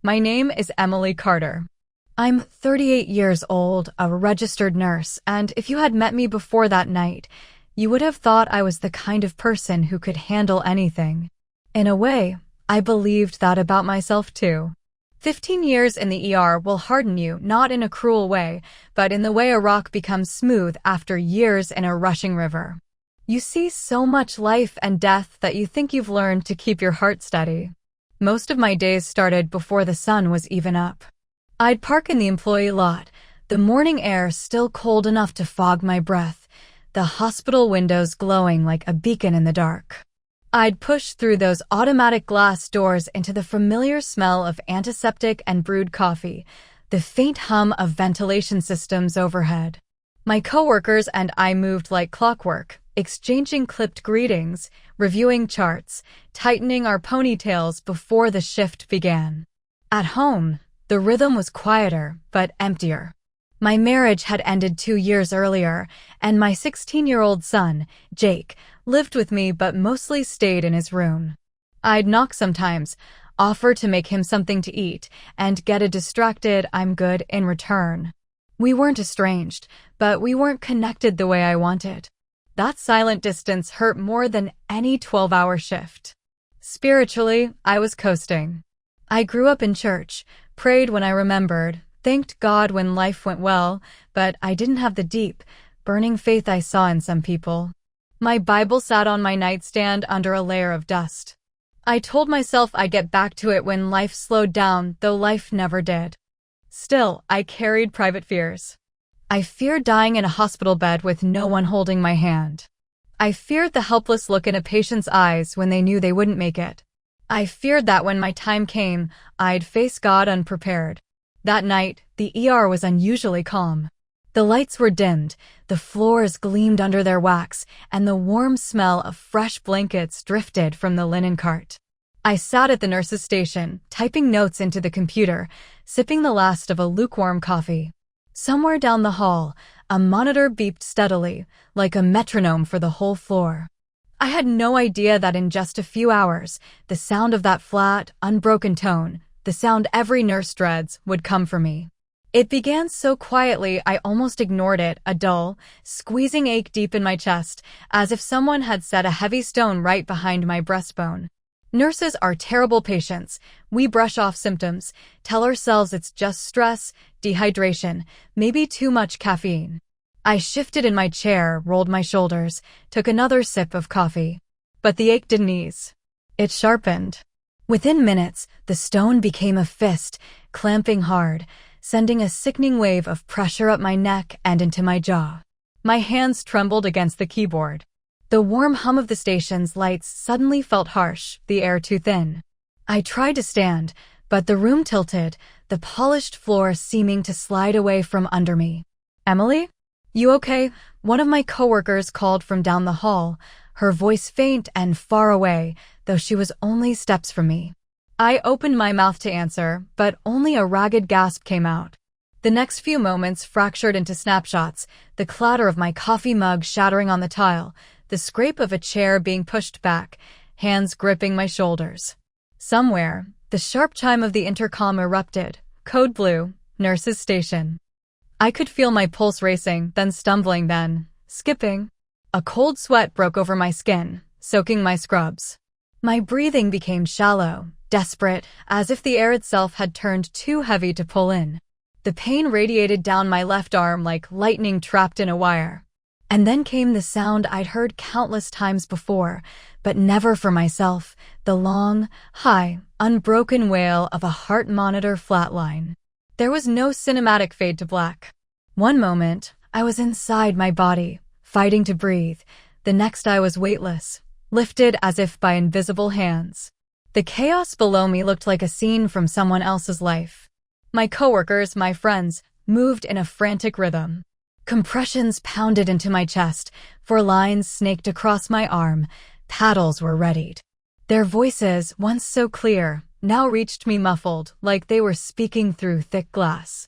My name is Emily Carter. I'm 38 years old, a registered nurse, and if you had met me before that night, you would have thought I was the kind of person who could handle anything. In a way, I believed that about myself too. 15 years in the ER will harden you, not in a cruel way, but in the way a rock becomes smooth after years in a rushing river. You see so much life and death that you think you've learned to keep your heart steady. Most of my days started before the sun was even up. I'd park in the employee lot, the morning air still cold enough to fog my breath, the hospital windows glowing like a beacon in the dark. I'd push through those automatic glass doors into the familiar smell of antiseptic and brewed coffee, the faint hum of ventilation systems overhead. My coworkers and I moved like clockwork, exchanging clipped greetings, reviewing charts, tightening our ponytails before the shift began. At home, the rhythm was quieter, but emptier. My marriage had ended 2 years earlier, and my 16-year-old son, Jake, lived with me but mostly stayed in his room. I'd knock sometimes, offer to make him something to eat, and get a distracted "I'm good" in return. We weren't estranged, but we weren't connected the way I wanted. That silent distance hurt more than any 12-hour shift. Spiritually, I was coasting. I grew up in church, prayed when I remembered, thanked God when life went well, but I didn't have the deep, burning faith I saw in some people. My Bible sat on my nightstand under a layer of dust. I told myself I'd get back to it when life slowed down, though life never did. Still, I carried private fears. I feared dying in a hospital bed with no one holding my hand. I feared the helpless look in a patient's eyes when they knew they wouldn't make it. I feared that when my time came, I'd face God unprepared. That night, the ER was unusually calm. The lights were dimmed, the floors gleamed under their wax, and the warm smell of fresh blankets drifted from the linen cart. I sat at the nurse's station, typing notes into the computer, sipping the last of a lukewarm coffee. Somewhere down the hall, a monitor beeped steadily, like a metronome for the whole floor. I had no idea that in just a few hours, the sound of that flat, unbroken tone, the sound every nurse dreads, would come for me. It began so quietly I almost ignored it, a dull, squeezing ache deep in my chest, as if someone had set a heavy stone right behind my breastbone. Nurses are terrible patients. We brush off symptoms, tell ourselves it's just stress, dehydration, maybe too much caffeine. I shifted in my chair, rolled my shoulders, took another sip of coffee. But the ache didn't ease. It sharpened. Within minutes, the stone became a fist, clamping hard, sending a sickening wave of pressure up my neck and into my jaw. My hands trembled against the keyboard. The warm hum of the station's lights suddenly felt harsh, the air too thin. I tried to stand, but the room tilted, the polished floor seeming to slide away from under me. "Emily? You okay?" One of my coworkers called from down the hall, her voice faint and far away, though she was only steps from me. I opened my mouth to answer, but only a ragged gasp came out. The next few moments fractured into snapshots, the clatter of my coffee mug shattering on the tile, the scrape of a chair being pushed back, hands gripping my shoulders. Somewhere, the sharp chime of the intercom erupted. Code blue, nurse's station. I could feel my pulse racing, then stumbling, then skipping. A cold sweat broke over my skin, soaking my scrubs. My breathing became shallow, desperate, as if the air itself had turned too heavy to pull in. The pain radiated down my left arm like lightning trapped in a wire. And then came the sound I'd heard countless times before, but never for myself, the long, high, unbroken wail of a heart monitor flatline. There was no cinematic fade to black. One moment, I was inside my body, fighting to breathe. The next I was weightless, lifted as if by invisible hands. The chaos below me looked like a scene from someone else's life. My coworkers, my friends, moved in a frantic rhythm. Compressions pounded into my chest, 4 lines snaked across my arm, paddles were readied. Their voices, once so clear, now reached me muffled, like they were speaking through thick glass.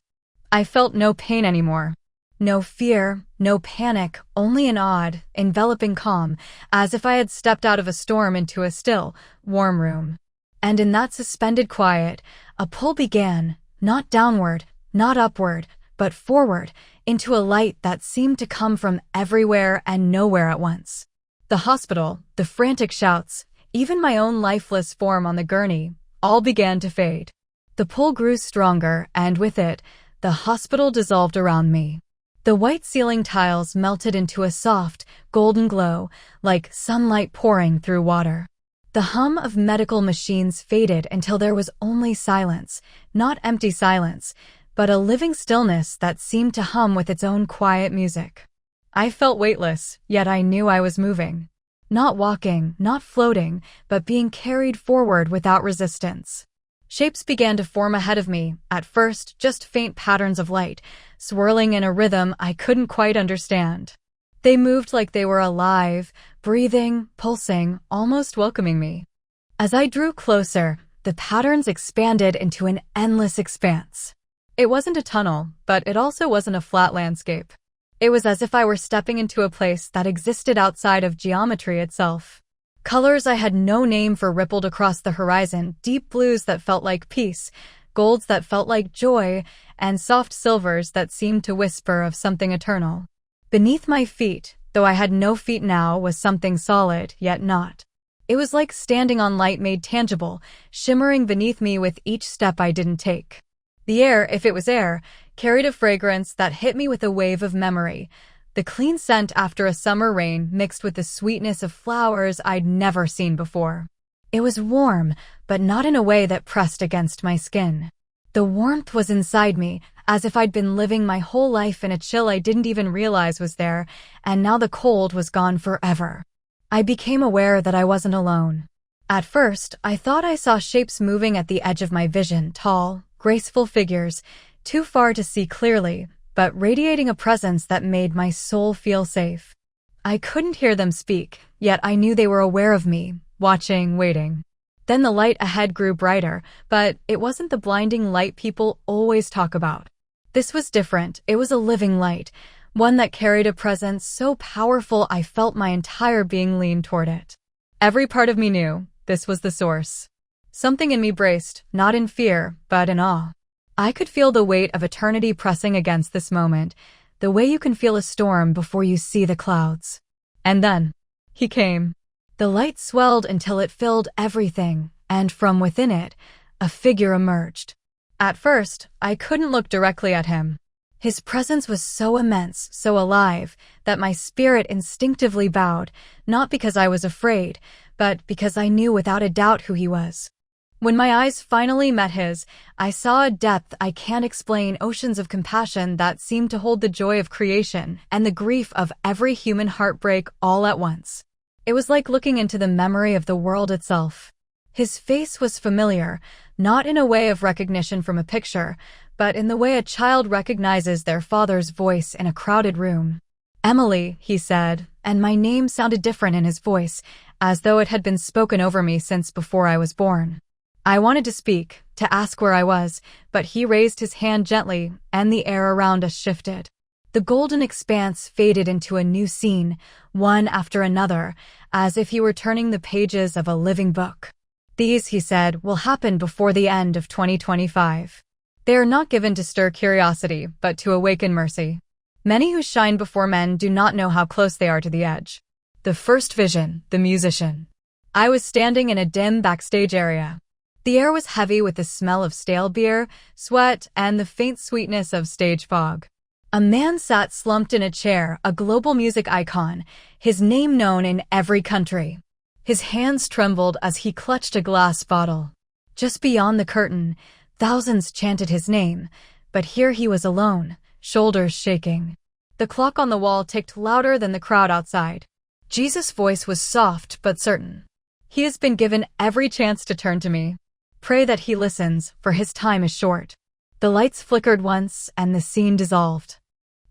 I felt no pain anymore. No fear, no panic, only an odd, enveloping calm, as if I had stepped out of a storm into a still, warm room. And in that suspended quiet, A pull began, not downward, not upward, but forward, into a light that seemed to come from everywhere and nowhere at once. The hospital, the frantic shouts, even my own lifeless form on the gurney, all began to fade. The pull grew stronger, and with it, the hospital dissolved around me. The white ceiling tiles melted into a soft, golden glow, like sunlight pouring through water. The hum of medical machines faded until there was only silence, not empty silence, but a living stillness that seemed to hum with its own quiet music. I felt weightless, yet I knew I was moving. Not walking, not floating, but being carried forward without resistance. Shapes began to form ahead of me, at first just faint patterns of light, swirling in a rhythm I couldn't quite understand. They moved like they were alive, breathing, pulsing, almost welcoming me. As I drew closer, the patterns expanded into an endless expanse. It wasn't a tunnel, but it also wasn't a flat landscape. It was as if I were stepping into a place that existed outside of geometry itself. Colors I had no name for rippled across the horizon, deep blues that felt like peace, golds that felt like joy, and soft silvers that seemed to whisper of something eternal. Beneath my feet, though I had no feet now, was something solid, yet not. It was like standing on light made tangible, shimmering beneath me with each step I didn't take. The air, if it was air, carried a fragrance that hit me with a wave of memory, the clean scent after a summer rain mixed with the sweetness of flowers I'd never seen before. It was warm, but not in a way that pressed against my skin. The warmth was inside me, as if I'd been living my whole life in a chill I didn't even realize was there, and now the cold was gone forever. I became aware that I wasn't alone. At first, I thought I saw shapes moving at the edge of my vision, tall, graceful figures, too far to see clearly, but radiating a presence that made my soul feel safe. I couldn't hear them speak, yet I knew they were aware of me, watching, waiting. Then the light ahead grew brighter, but it wasn't the blinding light people always talk about. This was different. It was a living light, one that carried a presence so powerful I felt my entire being lean toward it. Every part of me knew this was the source. Something in me braced, not in fear, but in awe. I could feel the weight of eternity pressing against this moment, the way you can feel a storm before you see the clouds. And then, he came. The light swelled until it filled everything, and from within it, a figure emerged. At first, I couldn't look directly at him. His presence was so immense, so alive, that my spirit instinctively bowed, not because I was afraid, but because I knew without a doubt who he was. When my eyes finally met his, I saw a depth I can't explain, oceans of compassion that seemed to hold the joy of creation and the grief of every human heartbreak all at once. It was like looking into the memory of the world itself. His face was familiar, not in a way of recognition from a picture, but in the way a child recognizes their father's voice in a crowded room. "Emily," he said, and my name sounded different in his voice, as though it had been spoken over me since before I was born. I wanted to speak, to ask where I was, but he raised his hand gently, and the air around us shifted. The golden expanse faded into a new scene, one after another, as if he were turning the pages of a living book. "These," he said, "will happen before the end of 2025. They are not given to stir curiosity, but to awaken mercy. Many who shine before men do not know how close they are to the edge." The first vision, the musician. I was standing in a dim backstage area. The air was heavy with the smell of stale beer, sweat, and the faint sweetness of stage fog. A man sat slumped in a chair, a global music icon, his name known in every country. His hands trembled as he clutched a glass bottle. Just beyond the curtain, thousands chanted his name, but here he was alone, shoulders shaking. The clock on the wall ticked louder than the crowd outside. Jesus' voice was soft but certain. "He has been given every chance to turn to me. Pray that he listens, for his time is short." The lights flickered once, and the scene dissolved.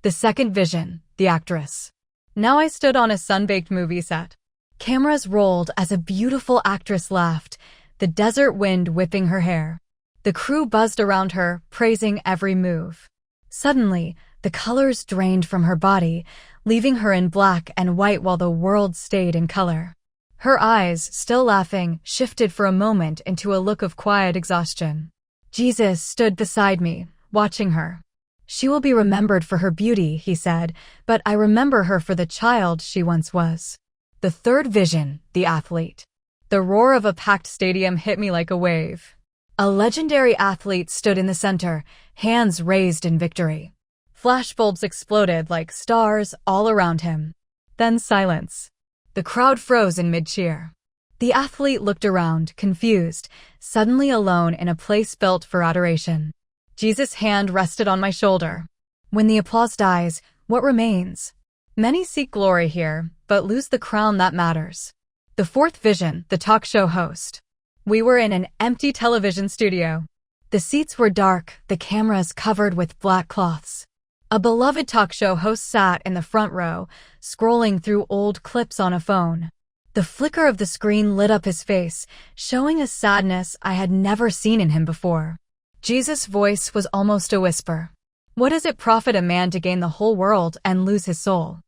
The second vision, the actress. Now I stood on a sun-baked movie set. Cameras rolled as a beautiful actress laughed, the desert wind whipping her hair. The crew buzzed around her, praising every move. Suddenly, the colors drained from her body, leaving her in black and white while the world stayed in color. Her eyes, still laughing, shifted for a moment into a look of quiet exhaustion. Jesus stood beside me, watching her. "She will be remembered for her beauty," he said, "but I remember her for the child she once was." The third vision, the athlete. The roar of a packed stadium hit me like a wave. A legendary athlete stood in the center, hands raised in victory. Flashbulbs exploded like stars all around him. Then silence. The crowd froze in mid-cheer. The athlete looked around, confused, suddenly alone in a place built for adoration. Jesus' hand rested on my shoulder. When the applause dies, what remains? Many seek glory here, but lose the crown that matters. The fourth vision, the talk show host. We were in an empty television studio. The seats were dark, the cameras covered with black cloths. A beloved talk show host sat in the front row, scrolling through old clips on a phone. The flicker of the screen lit up his face, showing a sadness I had never seen in him before. Jesus' voice was almost a whisper. What does it profit a man to gain the whole world and lose his soul?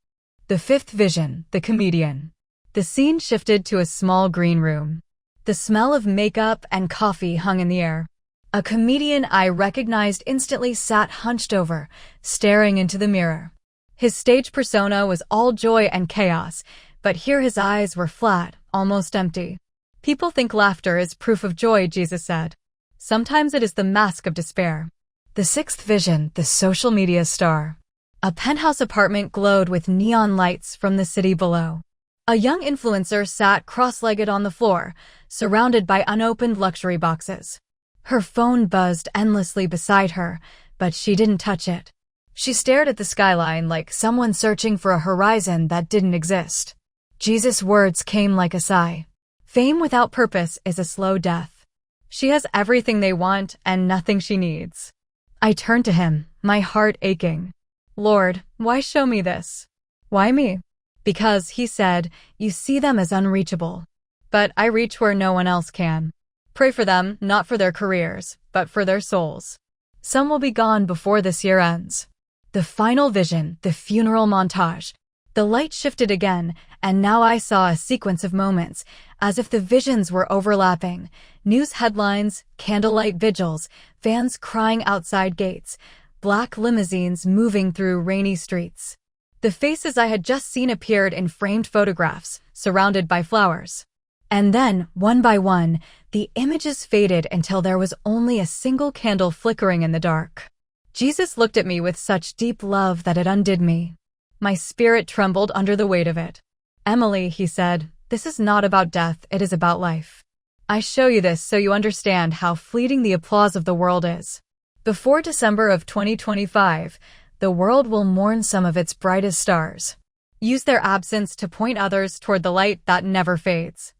The fifth vision, the comedian. The scene shifted to a small green room. The smell of makeup and coffee hung in the air. A comedian I recognized instantly sat hunched over, staring into the mirror. His stage persona was all joy and chaos, but here his eyes were flat, almost empty. People think laughter is proof of joy, Jesus said. Sometimes it is the mask of despair. The sixth vision, the social media star. A penthouse apartment glowed with neon lights from the city below. A young influencer sat cross-legged on the floor, surrounded by unopened luxury boxes. Her phone buzzed endlessly beside her, but she didn't touch it. She stared at the skyline like someone searching for a horizon that didn't exist. Jesus' words came like a sigh. Fame without purpose is a slow death. She has everything they want and nothing she needs. I turned to him, my heart aching. Lord, why show me this? Why me? Because, he said, you see them as unreachable. But I reach where no one else can. Pray for them, not for their careers, but for their souls. Some will be gone before this year ends. The final vision, the funeral montage. The light shifted again, and now I saw a sequence of moments, as if the visions were overlapping. News headlines, candlelight vigils, fans crying outside gates, black limousines moving through rainy streets. The faces I had just seen appeared in framed photographs, surrounded by flowers. And then, one by one, the images faded until there was only a single candle flickering in the dark. Jesus looked at me with such deep love that it undid me. My spirit trembled under the weight of it. Emily, he said, this is not about death, it is about life. I show you this so you understand how fleeting the applause of the world is. Before December of 2025, the world will mourn some of its brightest stars. Use their absence to point others toward the light that never fades.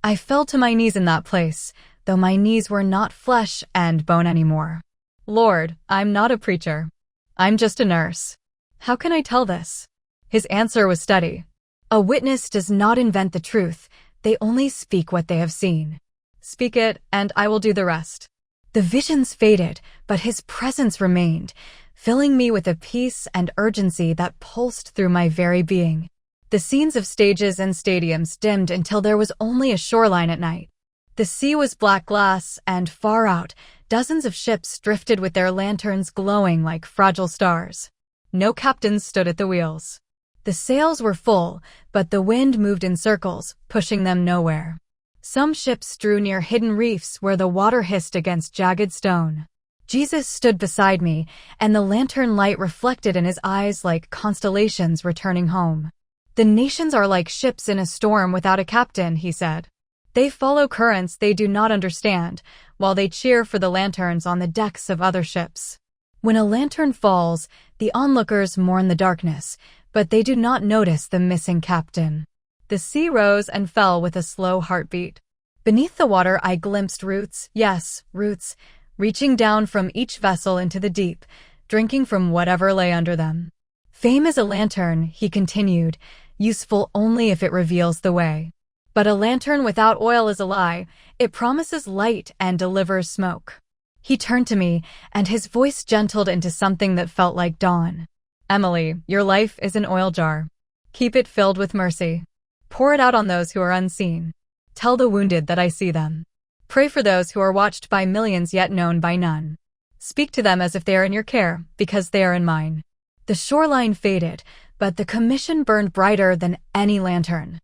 I fell to my knees in that place, though my knees were not flesh and bone anymore. Lord, I'm not a preacher. I'm just a nurse. How can I tell this? His answer was steady. A witness does not invent the truth, they only speak what they have seen. Speak it, and I will do the rest. The visions faded, but his presence remained, filling me with a peace and urgency that pulsed through my very being. The scenes of stages and stadiums dimmed until there was only a shoreline at night. The sea was black glass, and far out, dozens of ships drifted with their lanterns glowing like fragile stars. No captains stood at the wheels. The sails were full, but the wind moved in circles, pushing them nowhere. Some ships drew near hidden reefs where the water hissed against jagged stone. Jesus stood beside me, and the lantern light reflected in his eyes like constellations returning home. The nations are like ships in a storm without a captain, he said. They follow currents they do not understand, while they cheer for the lanterns on the decks of other ships. When a lantern falls, the onlookers mourn the darkness, but they do not notice the missing captain. The sea rose and fell with a slow heartbeat. Beneath the water I glimpsed roots, yes, roots, reaching down from each vessel into the deep, drinking from whatever lay under them. Fame is a lantern, he continued, useful only if it reveals the way. But a lantern without oil is a lie, it promises light and delivers smoke. He turned to me, and his voice gentled into something that felt like dawn. Emily, your life is an oil jar. Keep it filled with mercy. Pour it out on those who are unseen. Tell the wounded that I see them. Pray for those who are watched by millions yet known by none. Speak to them as if they are in your care, because they are in mine. The shoreline faded, but the commission burned brighter than any lantern.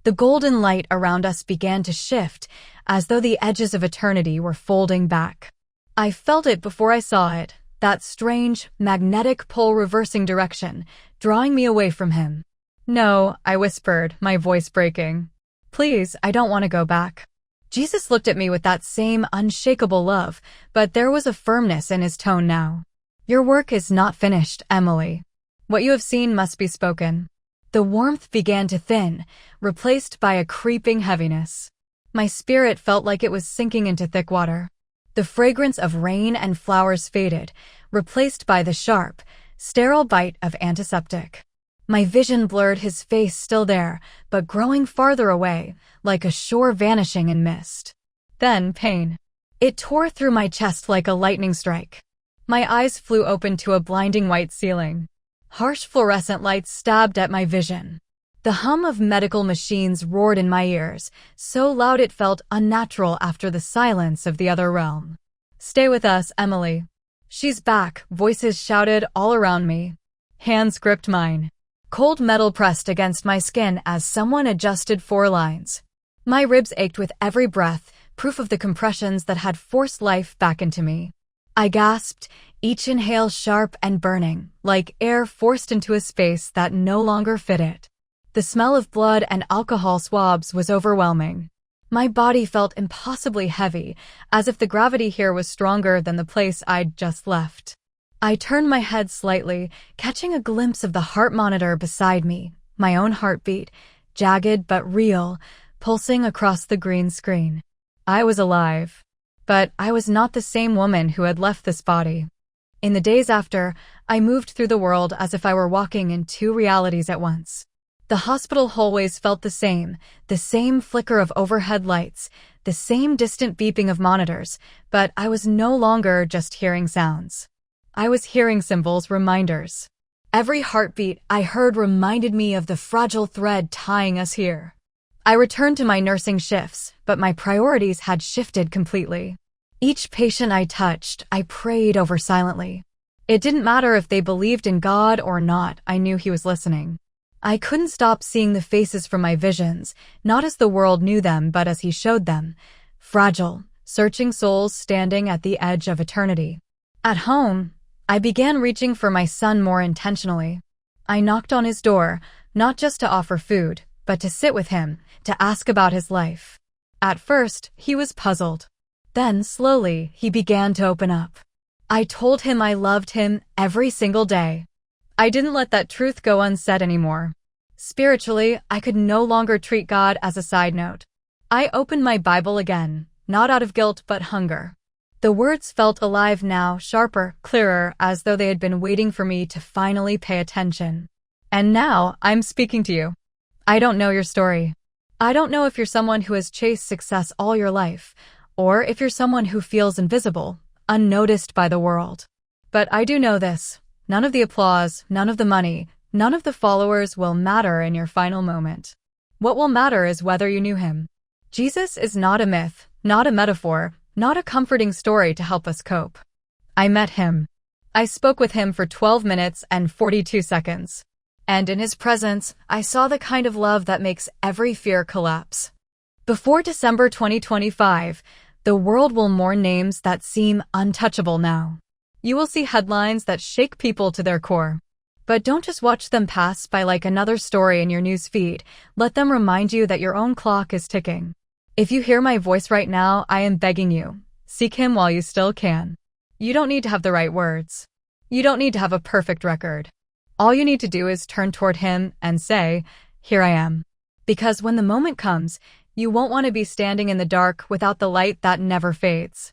The golden light around us began to shift, as though the edges of eternity were folding back. I felt it before I saw it, that strange, magnetic pull reversing direction, drawing me away from him. No, I whispered, my voice breaking. Please, I don't want to go back. Jesus looked at me with that same unshakable love, but there was a firmness in his tone now. Your work is not finished, Emily. What you have seen must be spoken. The warmth began to thin, replaced by a creeping heaviness. My spirit felt like it was sinking into thick water. The fragrance of rain and flowers faded, replaced by the sharp, sterile bite of antiseptic. My vision blurred, his face still there, but growing farther away, like a shore vanishing in mist. Then pain. It tore through my chest like a lightning strike. My eyes flew open to a blinding white ceiling. Harsh fluorescent lights stabbed at my vision. The hum of medical machines roared in my ears, so loud it felt unnatural after the silence of the other realm. Stay with us, Emily. She's back, voices shouted all around me. Hands gripped mine. Cold metal pressed against my skin as someone adjusted 4 lines. My ribs ached with every breath, proof of the compressions that had forced life back into me. I gasped, each inhale sharp and burning, like air forced into a space that no longer fit it. The smell of blood and alcohol swabs was overwhelming. My body felt impossibly heavy, as if the gravity here was stronger than the place I'd just left. I turned my head slightly, catching a glimpse of the heart monitor beside me, my own heartbeat, jagged but real, pulsing across the green screen. I was alive. But I was not the same woman who had left this body. In the days after, I moved through the world as if I were walking in 2 realities at once. The hospital hallways felt the same flicker of overhead lights, the same distant beeping of monitors, but I was no longer just hearing sounds. I was hearing symbols, reminders. Every heartbeat I heard reminded me of the fragile thread tying us here. I returned to my nursing shifts, but my priorities had shifted completely. Each patient I touched, I prayed over silently. It didn't matter if they believed in God or not, I knew he was listening. I couldn't stop seeing the faces from my visions, not as the world knew them but as he showed them. Fragile, searching souls standing at the edge of eternity. At home, I began reaching for my son more intentionally. I knocked on his door, not just to offer food, but to sit with him, to ask about his life. At first, he was puzzled. Then, slowly, he began to open up. I told him I loved him every single day. I didn't let that truth go unsaid anymore. Spiritually, I could no longer treat God as a side note. I opened my Bible again, not out of guilt but hunger. The words felt alive now, sharper, clearer, as though they had been waiting for me to finally pay attention. And now, I'm speaking to you. I don't know your story. I don't know if you're someone who has chased success all your life, or if you're someone who feels invisible, unnoticed by the world. But I do know this. None of the applause, none of the money, none of the followers will matter in your final moment. What will matter is whether you knew him. Jesus is not a myth, not a metaphor, not a comforting story to help us cope. I met him. I spoke with him for 12 minutes and 42 seconds. And in his presence, I saw the kind of love that makes every fear collapse. Before December 2025, the world will mourn names that seem untouchable now. You will see headlines that shake people to their core. But don't just watch them pass by like another story in your news feed. Let them remind you that your own clock is ticking. If you hear my voice right now, I am begging you, seek him while you still can. You don't need to have the right words. You don't need to have a perfect record. All you need to do is turn toward him and say, here I am. Because when the moment comes, you won't want to be standing in the dark without the light that never fades.